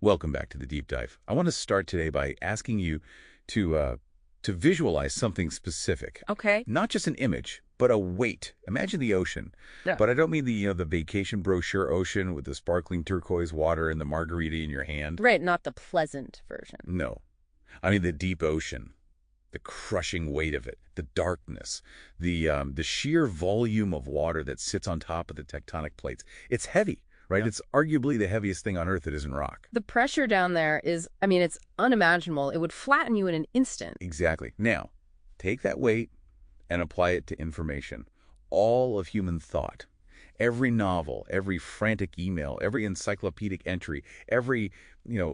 Welcome back to the deep dive. I want to start today by asking you to visualize something specific. Okay. Not just an image, but a weight. Imagine the ocean. Yeah. But I don't mean the vacation brochure ocean with the sparkling turquoise water and the margarita in your hand. Right, not the pleasant version. No. I mean the deep ocean. The crushing weight of it, the darkness, the sheer volume of water that sits on top of the tectonic plates. It's heavy, right? Yeah. It's arguably the heaviest thing on Earth that isn't rock. The pressure down there is, it's unimaginable. It would flatten you in an instant. Exactly. Now, take that weight and apply it to information. All of human thought. Every novel, every frantic email, every encyclopedic entry, every,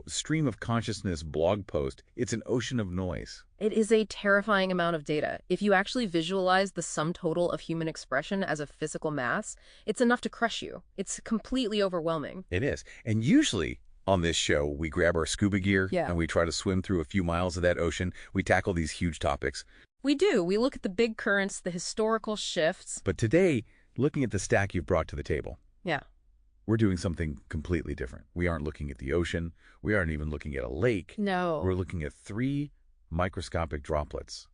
stream of consciousness blog post, it's an ocean of noise. It is a terrifying amount of data. If you actually visualize the sum total of human expression as a physical mass, it's enough to crush you. It's completely overwhelming. It is. And usually on this show, we grab our scuba gear and we try to swim through a few miles of that ocean. We tackle these huge topics. We do. We look at the big currents, the historical shifts. But today, looking at the stack you've brought to the table, we're doing something completely different. We aren't looking at the ocean. We aren't even looking at a lake. No. We're looking at 3 microscopic droplets.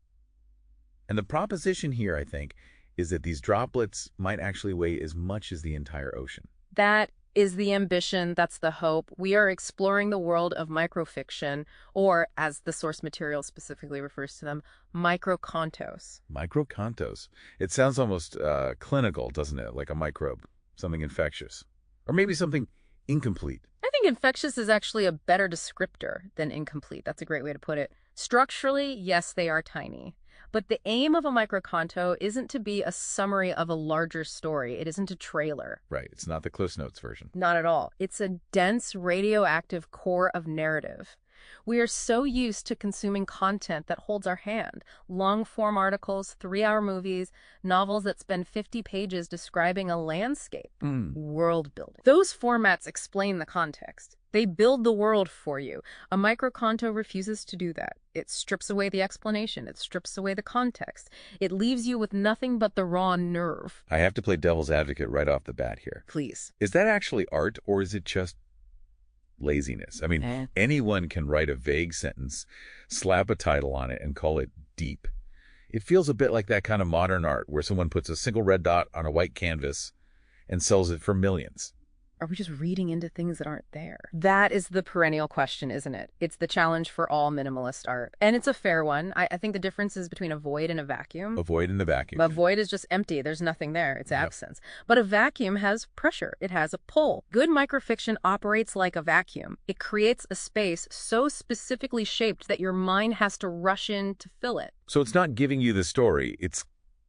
And the proposition here, I think, is that these droplets might actually weigh as much as the entire ocean. That is the ambition. That's the hope. We are exploring the world of microfiction, or, as the source material specifically refers to them, microcontos. Microcontos. It sounds almost clinical, doesn't it? Like a microbe, something infectious. Or maybe something incomplete. I think infectious is actually a better descriptor than incomplete. That's a great way to put it. Structurally, yes, they are tiny. But the aim of a microconto isn't to be a summary of a larger story. It isn't a trailer. Right. It's not the Cliff Notes version. Not at all. It's a dense, radioactive core of narrative. We are so used to consuming content that holds our hand. Long-form articles, 3-hour movies, novels that spend 50 pages describing a landscape. World building. Those formats explain the context. They build the world for you. A microconto refuses to do that. It strips away the explanation. It strips away the context. It leaves you with nothing but the raw nerve. I have to play devil's advocate right off the bat here. Please. Is that actually art, or is it just laziness? I mean, anyone can write a vague sentence, slap a title on it, and call it deep. It feels a bit like that kind of modern art where someone puts a single red dot on a white canvas and sells it for millions. Are we just reading into things that aren't there? That is the perennial question, isn't it? It's the challenge for all minimalist art. And it's a fair one. I think the difference is between a void and a vacuum. A void and a vacuum. A void is just empty. There's nothing there. It's absence. But a vacuum has pressure. It has a pull. Good microfiction operates like a vacuum. It creates a space so specifically shaped that your mind has to rush in to fill it. So it's not giving you the story. It's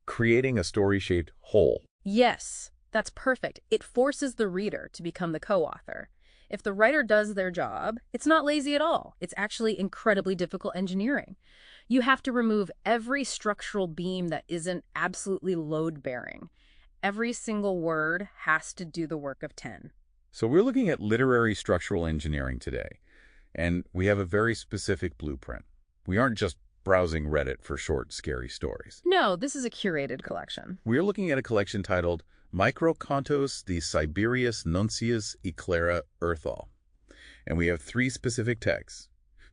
creating a story-shaped whole. Yes. That's perfect. It forces the reader to become the co-author. If the writer does their job, it's not lazy at all. It's actually incredibly difficult engineering. You have to remove every structural beam that isn't absolutely load-bearing. Every single word has to do the work of 10. So we're looking at literary structural engineering today, and we have a very specific blueprint. We aren't just browsing Reddit for short, scary stories. No, this is a curated collection. We're looking at a collection titled Microcontos de Cybereus Nuncius y Clara Erthal. And we have 3 specific texts,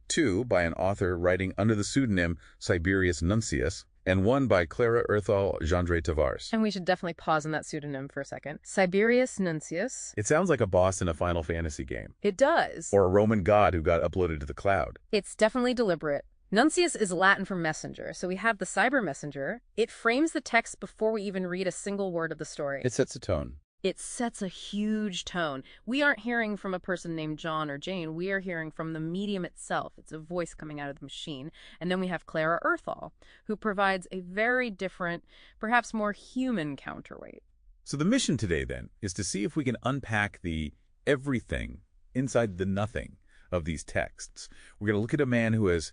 2 by an author writing under the pseudonym Cybereus Nuncius, and 1 by Clara Erthal Jandre Tavares. And we should definitely pause on that pseudonym for a second. Cybereus Nuncius. It sounds like a boss in a Final Fantasy game. It does. Or a Roman god who got uploaded to the cloud. It's definitely deliberate. Nuncius is Latin for messenger, so we have the cyber messenger. It frames the text before we even read a single word of the story. It sets a tone. It sets a huge tone. We aren't hearing from a person named John or Jane. We are hearing from the medium itself. It's a voice coming out of the machine. And then we have Clara Erthal, who provides a very different, perhaps more human counterweight. So the mission today, then, is to see if we can unpack the everything inside the nothing of these texts. We're going to look at a man who has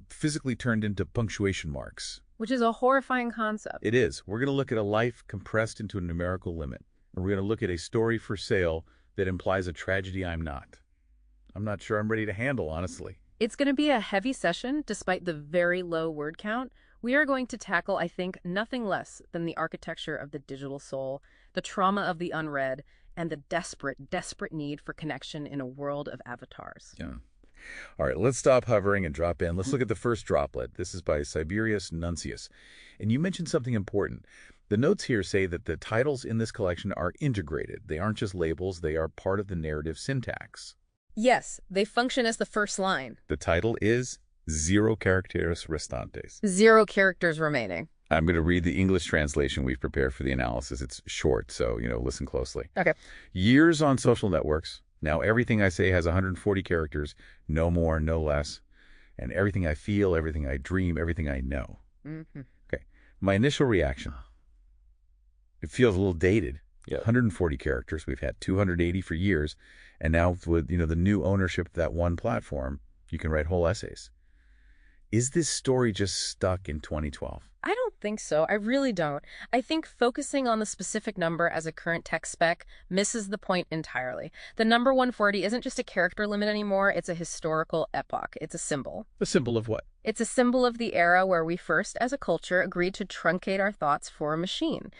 physically turned into punctuation marks. Which is a horrifying concept. It is. We're going to look at a life compressed into a numerical limit. And we're going to look at a story for sale that implies a tragedy I'm not sure I'm ready to handle, honestly. It's going to be a heavy session, despite the very low word count. We are going to tackle, I think, nothing less than the architecture of the digital soul, the trauma of the unread, and the desperate, desperate need for connection in a world of avatars. Yeah. All right, let's stop hovering and drop in. Let's look at the first droplet. This is by Cybereus Nuncius. And you mentioned something important. The notes here say that the titles in this collection are integrated. They aren't just labels, they are part of the narrative syntax. Yes, they function as the first line. The title is 0 caracteres restantes. 0 characters remaining. I'm going to read the English translation we've prepared for the analysis. It's short, so, listen closely. Okay. Years on social networks. Now everything I say has 140 characters, no more, no less. And everything I feel, everything I dream, everything I know. Mm-hmm. Okay. My initial reaction, it feels a little dated. Yep. 140 characters. We've had 280 for years. And now with, the new ownership of that one platform, you can write whole essays. Is this story just stuck in 2012? I don't think so. I really don't. I think focusing on the specific number as a current text spec misses the point entirely. The number 140 isn't just a character limit anymore. It's a historical epoch. It's a symbol. A symbol of what? It's a symbol of the era where we first, as a culture, agreed to truncate our thoughts for a machine.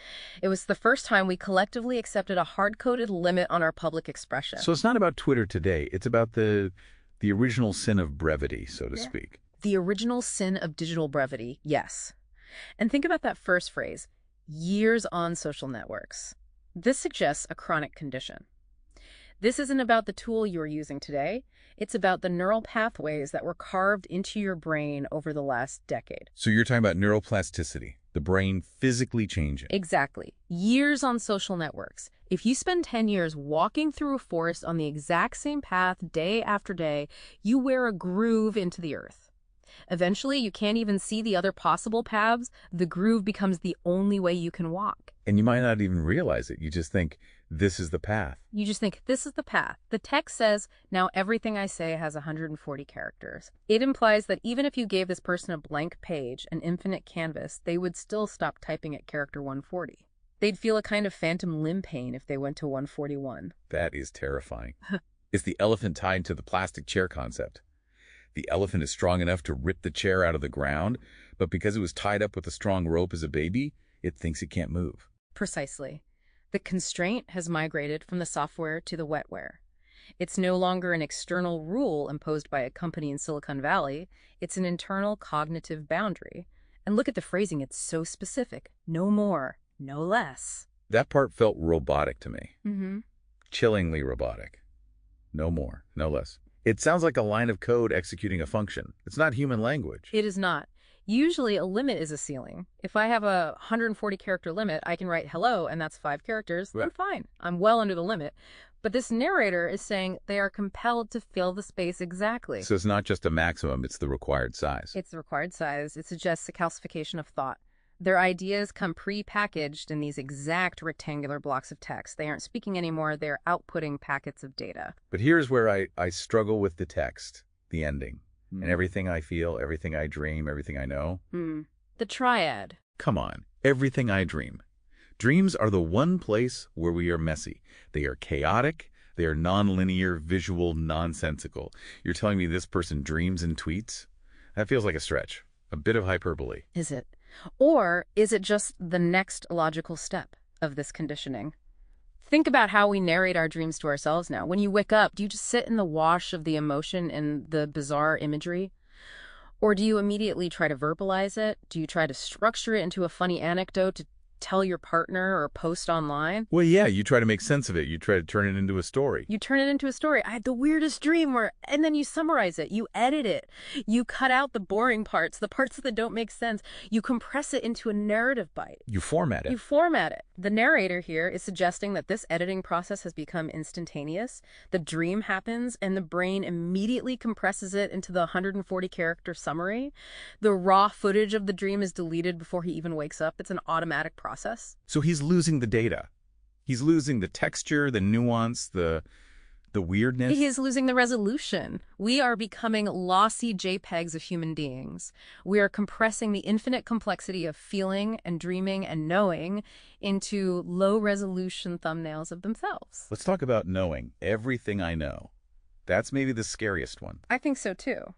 It was the first time we collectively accepted a hard-coded limit on our public expression. So it's not about Twitter today. It's about the original sin of brevity, so to speak. The original sin of digital brevity, yes. And think about that first phrase, years on social networks. This suggests a chronic condition. This isn't about the tool you're using today. It's about the neural pathways that were carved into your brain over the last decade. So you're talking about neuroplasticity, the brain physically changing. Exactly. Years on social networks. If you spend 10 years walking through a forest on the exact same path day after day, you wear a groove into the earth. Eventually, you can't even see the other possible paths. The groove becomes the only way you can walk. And you might not even realize it. You just think, this is the path. You just think, this is the path. The text says, now everything I say has 140 characters. It implies that even if you gave this person a blank page, an infinite canvas, they would still stop typing at character 140. They'd feel a kind of phantom limb pain if they went to 141. That is terrifying. It's the elephant tied to the plastic chair concept. The elephant is strong enough to rip the chair out of the ground, but because it was tied up with a strong rope as a baby, it thinks it can't move. Precisely. The constraint has migrated from the software to the wetware. It's no longer an external rule imposed by a company in Silicon Valley. It's an internal cognitive boundary. And look at the phrasing. It's so specific. No more, no less. That part felt robotic to me. Mm-hmm. Chillingly robotic. No more, no less. It sounds like a line of code executing a function. It's not human language. It is not. Usually a limit is a ceiling. If I have a 140 character limit, I can write hello, and that's 5 characters. Right. I'm fine. I'm well under the limit. But this narrator is saying they are compelled to fill the space exactly. So it's not just a maximum, it's the required size. It's the required size. It suggests a calcification of thought. Their ideas come pre-packaged in these exact rectangular blocks of text. They aren't speaking anymore. They're outputting packets of data. But here's where I struggle with the text, the ending. And everything I feel, everything I dream, everything I know. The triad. Come on, everything I dream. Dreams are the one place where we are messy. They are chaotic. They are nonlinear, visual, nonsensical. You're telling me this person dreams and tweets? That feels like a stretch. A bit of hyperbole. Is it? Or is it just the next logical step of this conditioning? Think about how we narrate our dreams to ourselves now. When you wake up, do you just sit in the wash of the emotion and the bizarre imagery? Or do you immediately try to verbalize it? Do you try to structure it into a funny anecdote to tell your partner or post online? Well, yeah, you try to make sense of it. You try to turn it into a story. You turn it into a story. I had the weirdest dream and then you summarize it. You edit it. You cut out the boring parts, the parts that don't make sense. You compress it into a narrative bite. You format it. You format it. The narrator here is suggesting that this editing process has become instantaneous. The dream happens and the brain immediately compresses it into the 140-character summary. The raw footage of the dream is deleted before he even wakes up. It's an automatic process. So he's losing the data. He's losing the texture, the nuance, the weirdness. He is losing the resolution. We are becoming lossy JPEGs of human beings. We are compressing the infinite complexity of feeling and dreaming and knowing into low-resolution thumbnails of themselves. Let's talk about knowing. Everything I know. That's maybe the scariest one. I think so, too.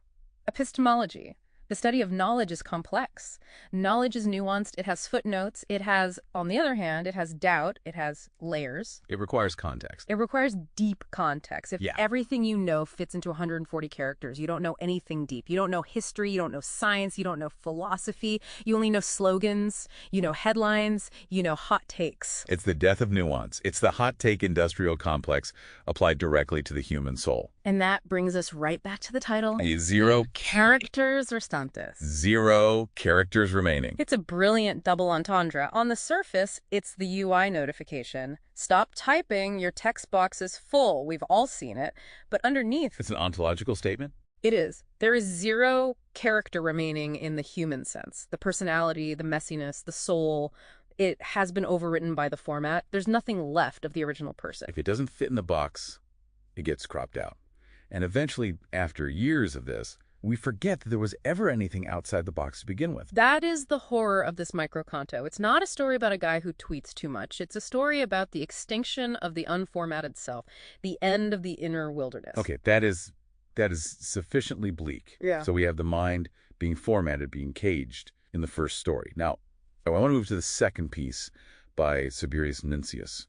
Epistemology. The study of knowledge is complex. Knowledge is nuanced. It has footnotes. It has, on the other hand, it has doubt. It has layers. It requires context. It requires deep context. If Yeah. everything you know fits into 140 characters, you don't know anything deep. You don't know history. You don't know science. You don't know philosophy. You only know slogans. You know headlines. You know hot takes. It's the death of nuance. It's the hot take industrial complex applied directly to the human soul. And that brings us right back to the title. Zero Restantes. Zero characters remaining. It's a brilliant double entendre. On the surface, it's the UI notification. Stop typing, your text box is full. We've all seen it. But underneath, It's an ontological statement. it is. There is zero character remaining in the human sense. The personality, the messiness, the soul. It has been overwritten by the format. There's nothing left of the original person. If it doesn't fit in the box, it gets cropped out. And eventually, after years of this, we forget that there was ever anything outside the box to begin with. That is the horror of this microconto. It's not a story about a guy who tweets too much. It's a story about the extinction of the unformatted self, the end of the inner wilderness. Okay, that is sufficiently bleak. Yeah. So we have the mind being formatted, being caged in the first story. Now, I want to move to the second piece by Cybereus Nuncius,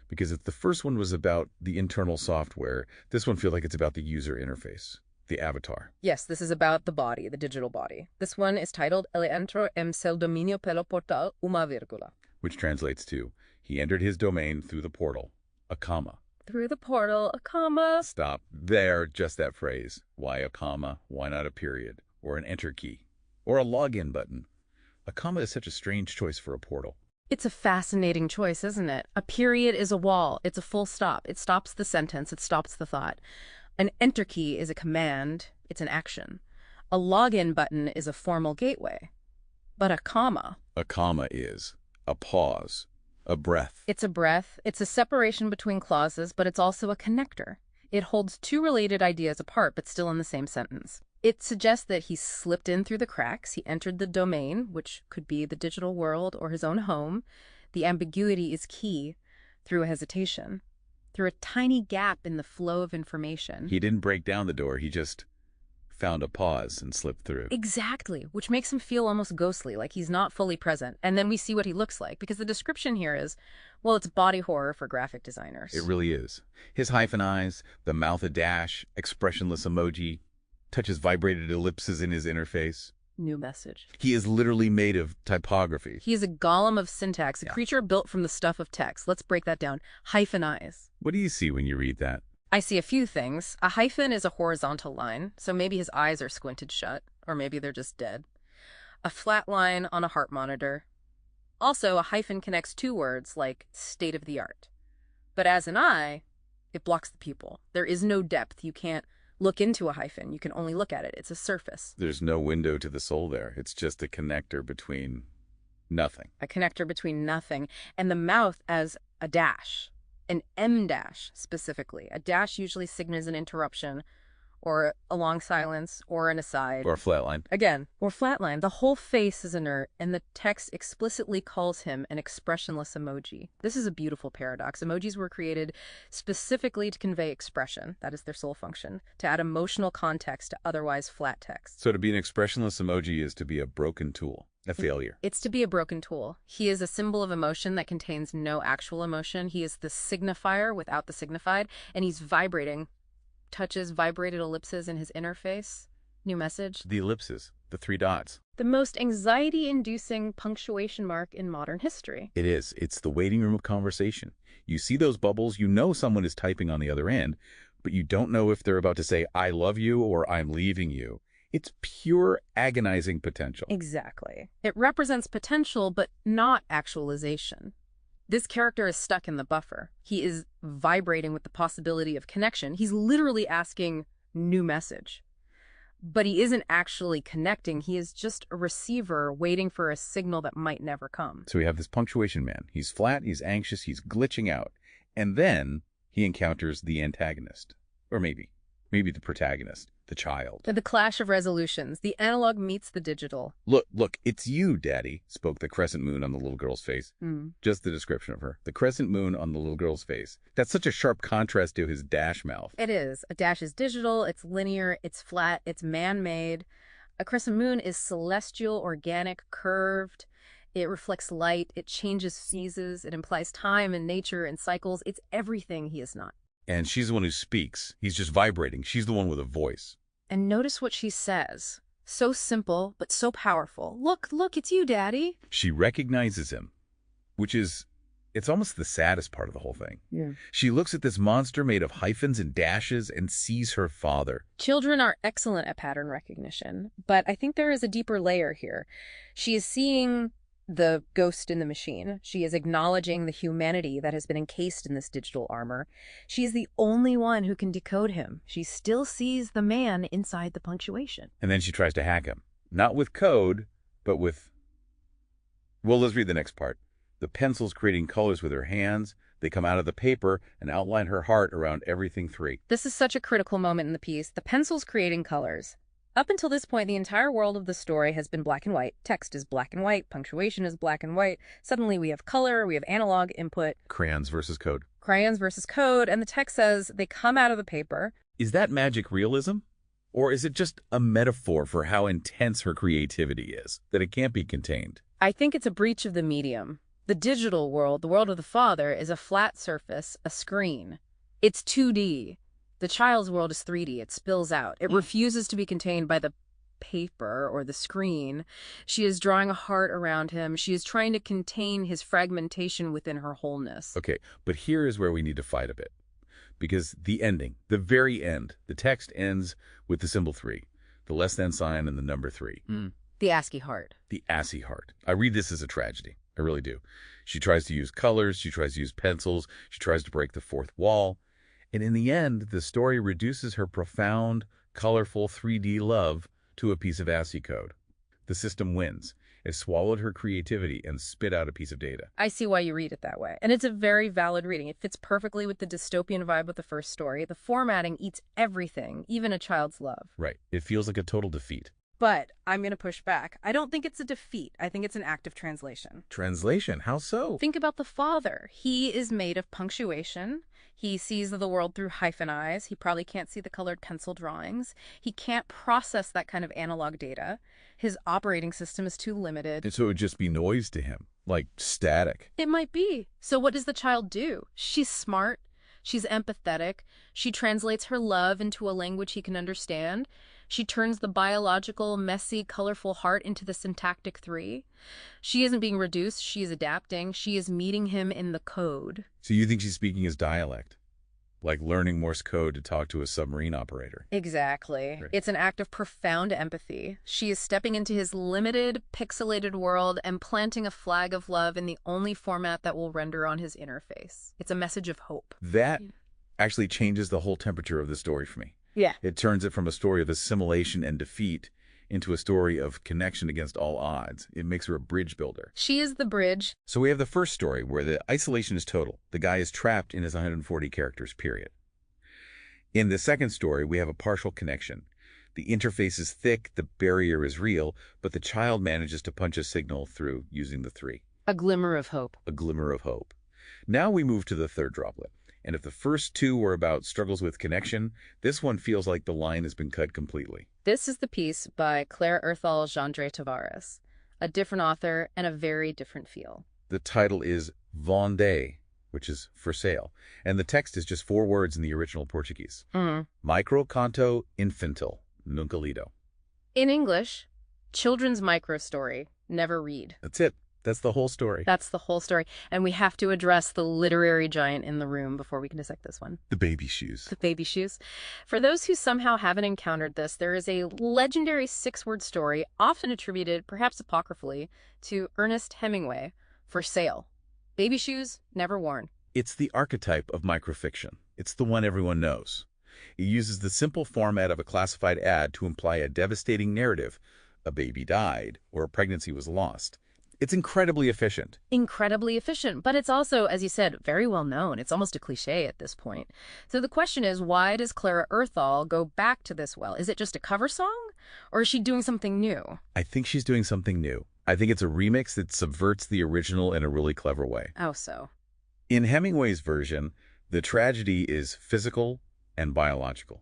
because if the first one was about the internal software, this one feels like it's about the user interface, the avatar. Yes, this is about the body, the digital body. This one is titled El entró en seu domínio pelo portal uma vírgula. Which translates to, he entered his domain through the portal, a comma. Through the portal, a comma. Stop there, just that phrase. Why a comma? Why not a period? Or an enter key? Or a login button? A comma is such a strange choice for a portal. It's a fascinating choice, isn't it? A period is a wall. It's a full stop. It stops the sentence. It stops the thought. An enter key is a command. It's an action. A login button is a formal gateway. But a comma... A comma is a pause, a breath. It's a breath. It's a separation between clauses, but it's also a connector. It holds two related ideas apart, but still in the same sentence. It suggests that he slipped in through the cracks. He entered the domain, which could be the digital world or his own home. The ambiguity is key through a hesitation, through a tiny gap in the flow of information. He didn't break down the door. He just found a pause and slipped through. Exactly, which makes him feel almost ghostly, like he's not fully present. And then we see what he looks like, because the description here is, well, it's body horror for graphic designers. It really is. His hyphen eyes, the mouth a dash, expressionless emoji, touches vibrated ellipses in his interface. New message. He is literally made of typography. He is a golem of syntax, a creature built from the stuff of text. Let's break that down. Hyphen eyes. What do you see when you read that? I see a few things. A hyphen is a horizontal line, so maybe his eyes are squinted shut, or maybe they're just dead. A flat line on a heart monitor. Also, a hyphen connects two words like state of the art. But as an eye, it blocks the pupil. There is no depth. You can't look into a hyphen. You can only look at it. It's a surface. There's no window to the soul there. It's just a connector between nothing. A connector between nothing. And the mouth as a dash. An M dash, specifically. A dash usually signals an interruption, or a long silence, or an aside. Or a flat line. Again, or flatline. The whole face is inert, and the text explicitly calls him an expressionless emoji. This is a beautiful paradox. Emojis were created specifically to convey expression, that is their sole function, to add emotional context to otherwise flat text. So to be an expressionless emoji is to be a broken tool, a failure. It's to be a broken tool. He is a symbol of emotion that contains no actual emotion. He is the signifier without the signified, and he's vibrating. Touches vibrated ellipses in his interface. New message. The ellipses, the three dots. The most anxiety-inducing punctuation mark in modern history. It is. It's the waiting room of conversation. You see those bubbles, you know someone is typing on the other end, but you don't know if they're about to say, I love you or I'm leaving you. It's pure agonizing potential. Exactly. It represents potential, but not actualization. This character is stuck in the buffer. He is vibrating with the possibility of connection. He's literally asking, new message. But he isn't actually connecting. He is just a receiver waiting for a signal that might never come. So we have this punctuation man. He's flat, he's anxious, he's glitching out. And then he encounters the antagonist. Or maybe the protagonist, the child. The clash of resolutions. The analog meets the digital. Look, it's you, Daddy, spoke the crescent moon on the little girl's face. Just the description of her. The crescent moon on the little girl's face. That's such a sharp contrast to his dash mouth. It is. A dash is digital, it's linear, it's flat, it's man-made. A crescent moon is celestial, organic, curved. It reflects light. It changes seasons. It implies time and nature and cycles. It's everything he is not. And she's the one who speaks. He's just vibrating. She's the one with a voice. And notice what she says. So simple, but so powerful. Look, it's you, Daddy. She recognizes him, which is, it's almost the saddest part of the whole thing. Yeah. She looks at this monster made of hyphens and dashes and sees her father. Children are excellent at pattern recognition, but I think there is a deeper layer here. She is seeing the ghost in the machine. She is acknowledging the humanity that has been encased in this digital armor. She is the only one who can decode him. She still sees the man inside the punctuation. And then she tries to hack him. Not with code, but with... Well, let's read the next part. The pencil's creating colors with her hands. They come out of the paper and outline her heart around everything three. This is such a critical moment in the piece. The pencil's creating colors. Up until this point, the entire world of the story has been black and white. Text is black and white. Punctuation is black and white. Suddenly we have color. We have analog input. Crayons versus code. Crayons versus code. And the text says they come out of the paper. Is that magic realism? Or is it just a metaphor for how intense her creativity is, that it can't be contained? I think it's a breach of the medium. The digital world, the world of the father, is a flat surface, a screen. It's 2D. The child's world is 3D. It spills out. It refuses to be contained by the paper or the screen. She is drawing a heart around him. She is trying to contain his fragmentation within her wholeness. Okay, but here is where we need to fight a bit. Because the ending, the very end, the text ends with the symbol 3, the less than sign and the number 3. The ASCII heart. The ASCII heart. I read this as a tragedy. I really do. She tries to use colors. She tries to use pencils. She tries to break the fourth wall. And in the end, the story reduces her profound, colorful 3D love to a piece of ASCII code. The system wins. It swallowed her creativity and spit out a piece of data. I see why you read it that way. And it's a very valid reading. It fits perfectly with the dystopian vibe of the first story. The formatting eats everything, even a child's love. Right. It feels like a total defeat. But I'm going to push back. I don't think it's a defeat. I think it's an act of translation. Translation? How so? Think about the father. He is made of punctuation. He sees the world through hyphen eyes. He probably can't see the colored pencil drawings. He can't process that kind of analog data. His operating system is too limited. And so it would just be noise to him, like static. It might be. So what does the child do? She's smart. She's empathetic. She translates her love into a language he can understand. She turns the biological, messy, colorful heart into the syntactic 3. She isn't being reduced. She is adapting. She is meeting him in the code. So you think she's speaking his dialect? Like learning Morse code to talk to a submarine operator? Exactly. Right. It's an act of profound empathy. She is stepping into his limited, pixelated world and planting a flag of love in the only format that will render on his interface. It's a message of hope. That actually changes the whole temperature of the story for me. Yeah. It turns it from a story of assimilation and defeat into a story of connection against all odds. It makes her a bridge builder. She is the bridge. So we have the first story where the isolation is total. The guy is trapped in his 140 characters, period. In the second story, we have a partial connection. The interface is thick, the barrier is real, but the child manages to punch a signal through using the 3. A glimmer of hope. A glimmer of hope. Now we move to the third droplet. And if the first 2 were about struggles with connection, this one feels like the line has been cut completely. This is the piece by Clara Erthal Jandre Tavares, a different author and a very different feel. The title is Vende-se, which is for sale, and the text is just 4 words in the original Portuguese. Microconto infantil, nunca lido. In English, children's microstory, never read. That's it. That's the whole story. That's the whole story. And we have to address the literary giant in the room before we can dissect this one. The baby shoes. The baby shoes. For those who somehow haven't encountered this, there is a legendary 6-word story, often attributed, perhaps apocryphally, to Ernest Hemingway, for sale. Baby shoes, never worn. It's the archetype of microfiction. It's the one everyone knows. It uses the simple format of a classified ad to imply a devastating narrative. A baby died, or a pregnancy was lost. It's incredibly efficient. Incredibly efficient, but it's also, as you said, very well known. It's almost a cliche at this point. So the question is, why does Clara Erthal go back to this well? Is it just a cover song, or is she doing something new? I think she's doing something new. I think it's a remix that subverts the original in a really clever way. Oh, so. In Hemingway's version, the tragedy is physical and biological.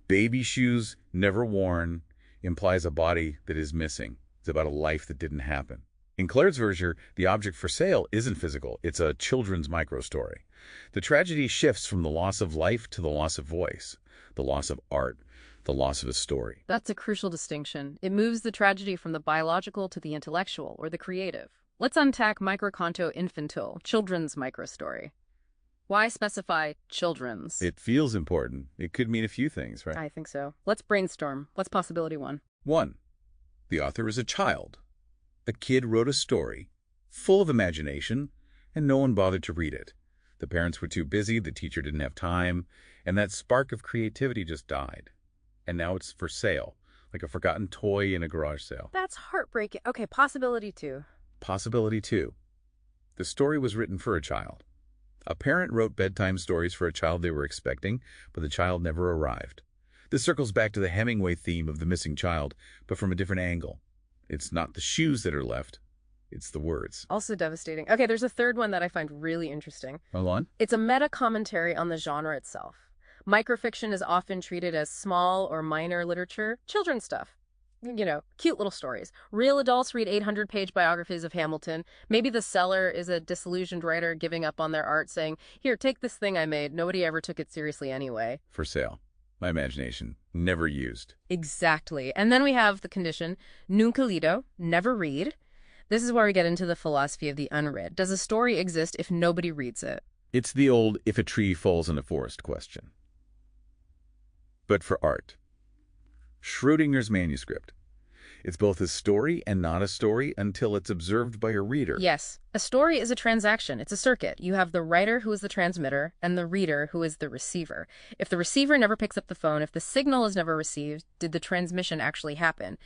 Baby shoes, never worn. implies a body that is missing. It's about a life that didn't happen. In Claire's version, the object for sale isn't physical. It's a children's microstory. The tragedy shifts from the loss of life to the loss of voice, the loss of art, the loss of a story. That's a crucial distinction. It moves the tragedy from the biological to the intellectual, or the creative. Let's unpack microconto infantil, children's microstory. Why specify children's? It feels important. It could mean a few things, right? I think so. Let's brainstorm. What's possibility one? 1. The author is a child. A kid wrote a story, full of imagination, and no one bothered to read it. The parents were too busy, the teacher didn't have time, and that spark of creativity just died. And now it's for sale, like a forgotten toy in a garage sale. That's heartbreaking. Okay, possibility two. Possibility 2. The story was written for a child. A parent wrote bedtime stories for a child they were expecting, but the child never arrived. This circles back to the Hemingway theme of the missing child, but from a different angle. It's not the shoes that are left, it's the words. Also devastating. Okay, there's a third one that I find really interesting. Hold on. It's a meta-commentary on the genre itself. Microfiction is often treated as small or minor literature, children's stuff. You know, cute little stories. Real adults read 800-page biographies of Hamilton. Maybe the seller is a disillusioned writer giving up on their art, saying, here, take this thing I made. Nobody ever took it seriously anyway. For sale. My imagination. Never used. Exactly. And then we have the condition, nunca lido, never read. This is where we get into the philosophy of the unread. Does a story exist if nobody reads it? It's the old if a tree falls in a forest question. But for art. Schrodinger's manuscript. It's both a story and not a story until it's observed by a reader. Yes. A story is a transaction. It's a circuit. You have the writer who is the transmitter and the reader who is the receiver. If the receiver never picks up the phone, if the signal is never received, did the transmission actually happen?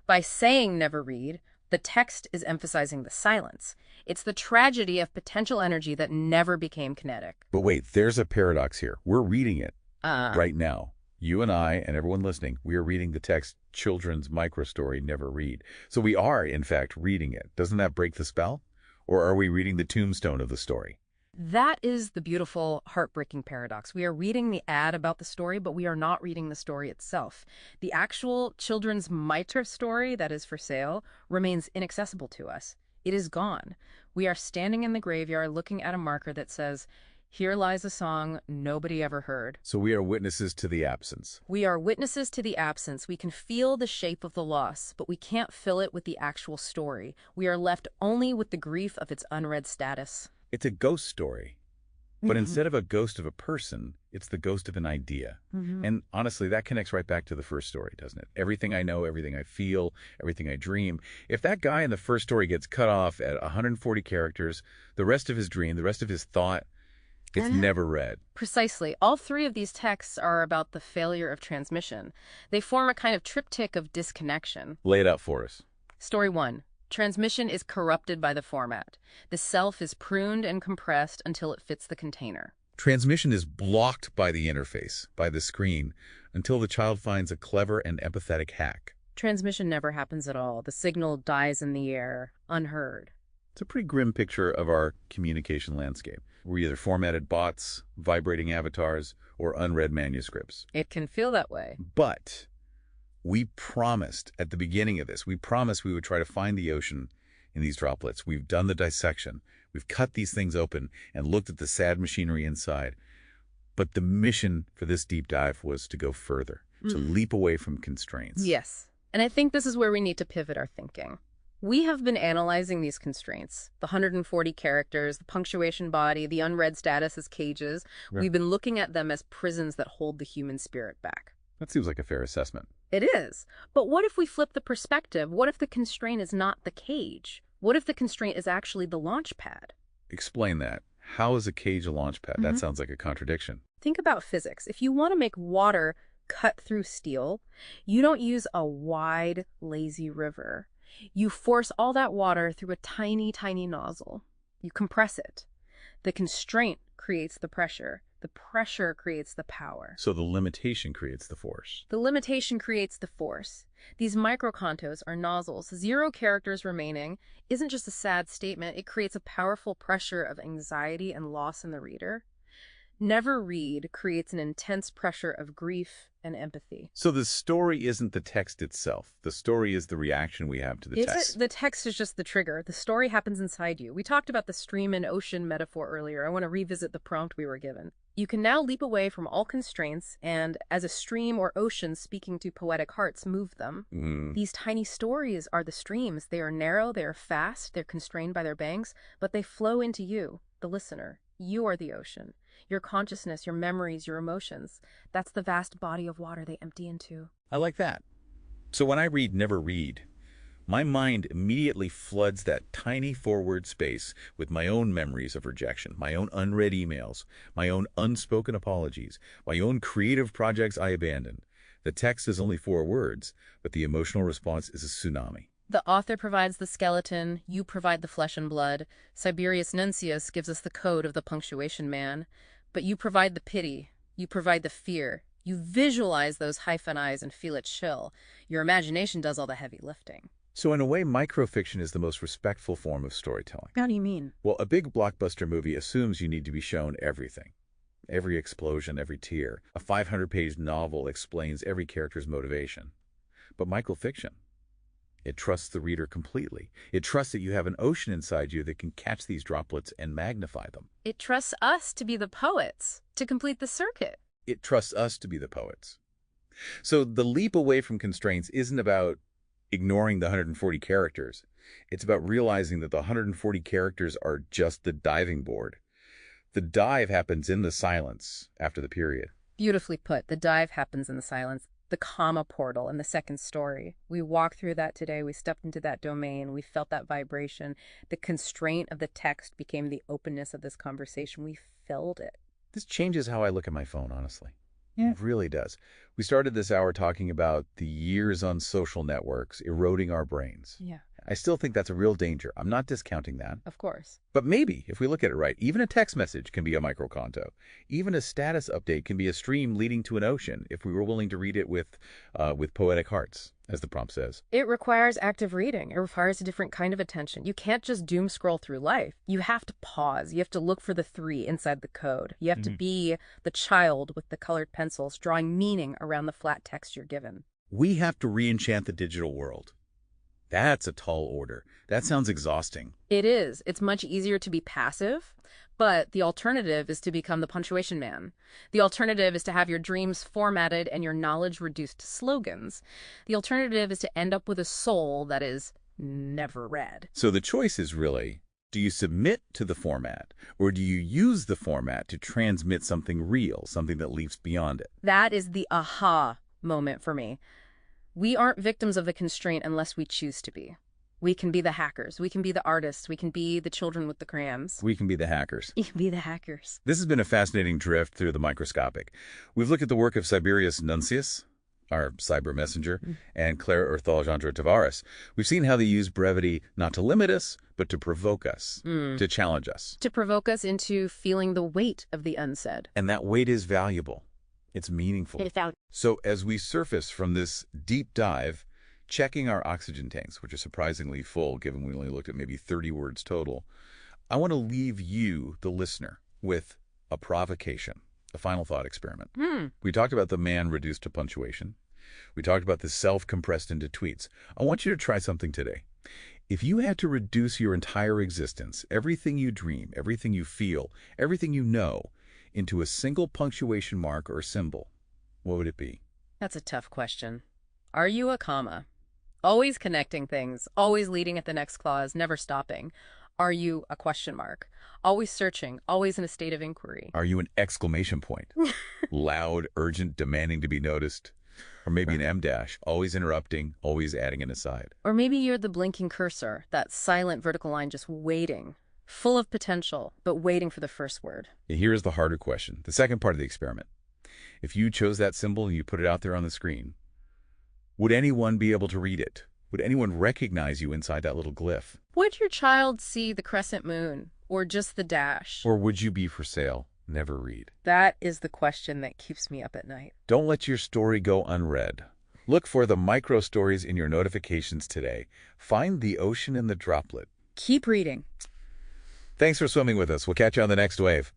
By saying never read, the text is emphasizing the silence. It's the tragedy of potential energy that never became kinetic. But wait, there's a paradox here. We're reading it right now. You and I and everyone listening, we are reading the text, children's microstory, never read. So we are, in fact, reading it. Doesn't that break the spell? Or are we reading the tombstone of the story? That is the beautiful, heartbreaking paradox. We are reading the ad about the story, but we are not reading the story itself. The actual children's microstory that is for sale remains inaccessible to us. It is gone. We are standing in the graveyard looking at a marker that says, here lies a song nobody ever heard. So we are witnesses to the absence. We are witnesses to the absence. We can feel the shape of the loss, but we can't fill it with the actual story. We are left only with the grief of its unread status. It's a ghost story. But instead of a ghost of a person, it's the ghost of an idea. And honestly, that connects right back to the first story, doesn't it? Everything I know, everything I feel, everything I dream. If that guy in the first story gets cut off at 140 characters, the rest of his dream, the rest of his thought, it's never read. Precisely. All three of these texts are about the failure of transmission. They form a kind of triptych of disconnection. Lay it out for us. Story 1. Transmission is corrupted by the format. The self is pruned and compressed until it fits the container. Transmission is blocked by the interface, by the screen, until the child finds a clever and empathetic hack. Transmission never happens at all. The signal dies in the air, unheard. It's a pretty grim picture of our communication landscape. We're either formatted bots, vibrating avatars, or unread manuscripts. It can feel that way. But we promised at the beginning of this, we promised we would try to find the ocean in these droplets. We've done the dissection. We've cut these things open and looked at the sad machinery inside. But the mission for this deep dive was to go further, to leap away from constraints. Yes. And I think this is where we need to pivot our thinking. We have been analyzing these constraints, the 140 characters, the punctuation body, the unread status as cages. Right. We've been looking at them as prisons that hold the human spirit back. That seems like a fair assessment. It is. But what if we flip the perspective? What if the constraint is not the cage? What if the constraint is actually the launch pad? Explain that. How is a cage a launch pad? That sounds like a contradiction. Think about physics. If you want to make water cut through steel, you don't use a wide, lazy river. You force all that water through a tiny, tiny nozzle. You compress it. The constraint creates the pressure. The pressure creates the power. So the limitation creates the force. The limitation creates the force. These microcontos are nozzles. 0 characters remaining isn't just a sad statement. It creates a powerful pressure of anxiety and loss in the reader. Never read creates an intense pressure of grief and empathy. So the story isn't the text itself. The story is the reaction we have to the text. The text is just the trigger. The story happens inside you. We talked about the stream and ocean metaphor earlier. I want to revisit the prompt we were given. You can now leap away from all constraints and, as a stream or ocean speaking to poetic hearts, move them. These tiny stories are the streams. They are narrow, they are fast, they're constrained by their banks, but they flow into you, the listener. You are the ocean. Your consciousness, your memories, your emotions. That's the vast body of water they empty into. I like that. So when I read Never Read, my mind immediately floods that tiny forward space with my own memories of rejection, my own unread emails, my own unspoken apologies, my own creative projects I abandoned. The text is only 4 words, but the emotional response is a tsunami. The author provides the skeleton, you provide the flesh and blood. Cybereus Nuncius gives us the code of the punctuation man. But you provide the pity, you provide the fear. You visualize those hyphen-eyes and feel it chill. Your imagination does all the heavy lifting. So in a way, microfiction is the most respectful form of storytelling. How do you mean? Well, a big blockbuster movie assumes you need to be shown everything. Every explosion, every tear. A 500-page novel explains every character's motivation. But microfiction, it trusts the reader completely. It trusts that you have an ocean inside you that can catch these droplets and magnify them. It trusts us to be the poets, to complete the circuit. It trusts us to be the poets. So the leap away from constraints isn't about ignoring the 140 characters. It's about realizing that the 140 characters are just the diving board. The dive happens in the silence after the period. Beautifully put. The dive happens in the silence. The comma portal in the second story. We walked through that today. We stepped into that domain. We felt that vibration. The constraint of the text became the openness of this conversation. We filled it. This changes how I look at my phone, honestly. Yeah. It really does. We started this hour talking about the years on social networks eroding our brains. Yeah. I still think that's a real danger. I'm not discounting that. Of course. But maybe, if we look at it right, even a text message can be a microconto. Even a status update can be a stream leading to an ocean if we were willing to read it with poetic hearts, as the prompt says. It requires active reading. It requires a different kind of attention. You can't just doom scroll through life. You have to pause. You have to look for the 3 inside the code. You have to be the child with the colored pencils, drawing meaning around the flat text you're given. We have to re-enchant the digital world. That's a tall order. That sounds exhausting. It is. It's much easier to be passive, but the alternative is to become the punctuation man. The alternative is to have your dreams formatted and your knowledge reduced to slogans. The alternative is to end up with a soul that is never read. So the choice is really, do you submit to the format, or do you use the format to transmit something real, something that leaps beyond it? That is the aha moment for me. We aren't victims of the constraint unless we choose to be. We can be the hackers. We can be the artists. We can be the children with the crayons. We can be the hackers. You can be the hackers. This has been a fascinating drift through the microscopic. We've looked at the work of Cybereus Nuncius, our cyber messenger, and Clara Erthal Jandre Tavares. We've seen how they use brevity not to limit us, but to provoke us, to challenge us. To provoke us into feeling the weight of the unsaid. And that weight is valuable. It's meaningful. So as we surface from this deep dive, checking our oxygen tanks, which are surprisingly full, given we only looked at maybe 30 words total, I want to leave you, the listener, with a provocation, a final thought experiment. We talked about the man reduced to punctuation. We talked about the self compressed into tweets. I want you to try something today. If you had to reduce your entire existence, everything you dream, everything you feel, everything you know, into a single punctuation mark or symbol, what would it be? That's a tough question. Are you a comma? Always connecting things, always leading at the next clause, never stopping. Are you a question mark? Always searching, always in a state of inquiry. Are you an exclamation point? Loud, urgent, demanding to be noticed? Or maybe an M dash, always interrupting, always adding an aside? Or maybe you're the blinking cursor, that silent vertical line just waiting. Full of potential, but waiting for the first word. Here's the harder question, the second part of the experiment. If you chose that symbol and you put it out there on the screen, would anyone be able to read it? Would anyone recognize you inside that little glyph? Would your child see the crescent moon, or just the dash? Or would you be for sale, never read? That is the question that keeps me up at night. Don't let your story go unread. Look for the micro stories in your notifications today. Find the ocean in the droplet. Keep reading. Thanks for swimming with us. We'll catch you on the next wave.